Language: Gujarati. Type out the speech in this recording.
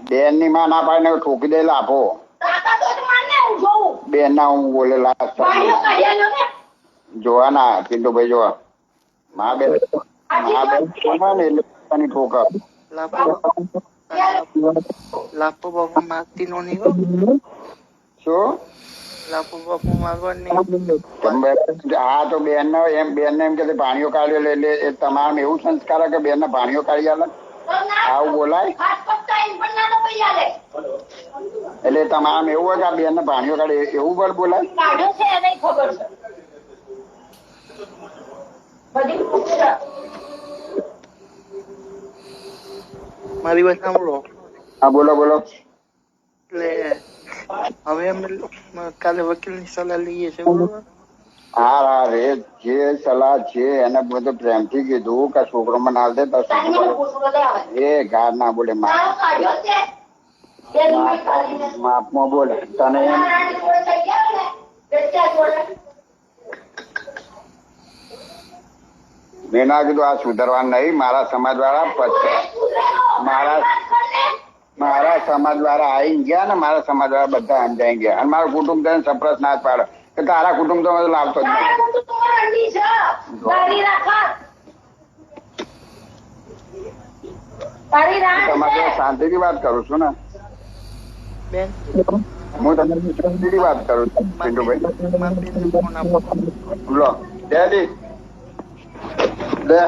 બેન ની માં ના પાડે ઠોકી દે લાભો બેન ના હું બોલેલા જોવા ના પિન્ટુભાઈ જોવા મા બેન ને એટલે ઠોકા લાપો બાપુ મારતી નો નહીં શું લાપો બાપુ મારવાની હા તો બેન ને એમ કે પાણીઓ કાઢ્યો એટલે તમારે એવું સંસ્કાર કે બેન ને પાણીઓ કાઢી આલે આવું બોલાય એટલે તમારે એવું હોય કે આ બેન ને પાણીઓ કાઢે એવું પણ બોલાય મારી વાત સાંભળો. હા બોલો બોલો. એટલે હવે અમે કાલે વકીલ ની સલાહ લઈએ છીએ બરોબર. હા હા રે જે સલાહ છે એને બધું પ્રેમથી કીધું કે છોકરો મને હાલ દે એ ગાર ના બોલે માપમાં બોલે તને મેં ના કીધું આ સુધારવા નહીં મારા સમાજ વાળા મારા સમાજ વાળા આવી ગયા ને મારા સમાજ વાળા બધા સમજાઈ ગયા અને મારું કુટુંબ તેને સપ્રસ ના જ પાડે કે તારા કુટુંબ તો લાવતો જ તમારે શાંતિથી વાત કરું છું ને બેન હું તમને શાંતિથી વાત કરું છું પિન્ટુભાઈ લો ડેડી લે